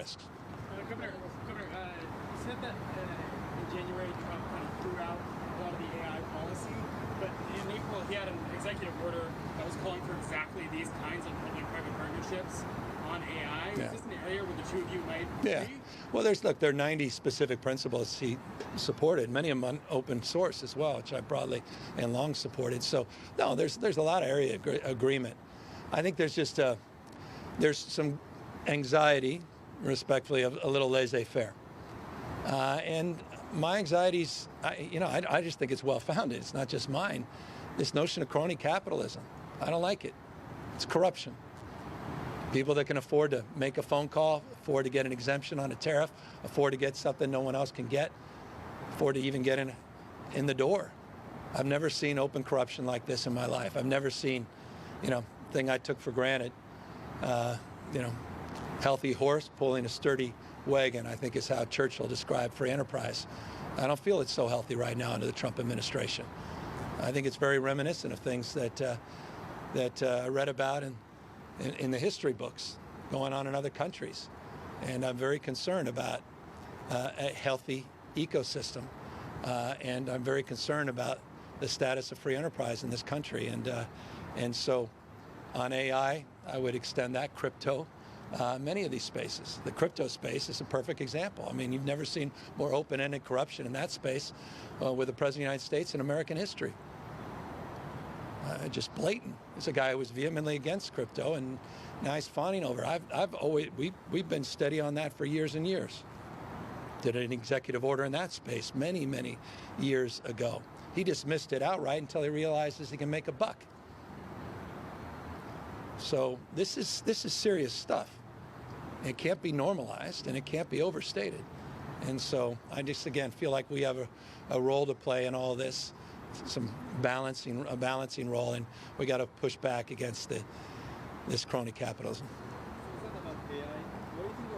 risks. Governor, you said that in January Trump kind of threw out a lot of the AI policy, but in April he had an executive order that was calling for exactly these kinds of public-private partnerships on AI. Yeah. Is this an area where the two of you might agree? Well, there are 90 specific principles he supported, many of them on open source as well, which I broadly and long supported. So, no, there's a lot of area agreement. I think there's just there's some anxiety, respectfully, of a little laissez-faire. And my anxieties, I just think it's well-founded. It's not just mine. This notion of crony capitalism, I don't like it. It's corruption. People that can afford to make a phone call, afford to get an exemption on a tariff, afford to get something no one else can get, afford to even get in the door. I've never seen open corruption like this in my life. I've never seen, thing I took for granted, healthy horse pulling a sturdy wagon, I think is how Churchill described free enterprise. I don't feel it's so healthy right now under the Trump administration. I think it's very reminiscent of things that I read about in the history books going on in other countries. And I'm very concerned about a healthy ecosystem. And I'm very concerned about the status of free enterprise in this country. And so on AI, I would extend that, crypto, many of these spaces. The crypto space is a perfect example. I mean, you've never seen more open-ended corruption in that space with the President of the United States in American history. Just blatant. It's a guy who was vehemently against crypto, and now he's fawning over. We've been steady on that for years and years. Did an executive order in that space many years ago. He dismissed it outright until he realizes he can make a buck. So this is serious stuff. It can't be normalized and it can't be overstated. And so I just again feel like we have a role to play in all this. A balancing role, and we got to push back against this crony capitalism.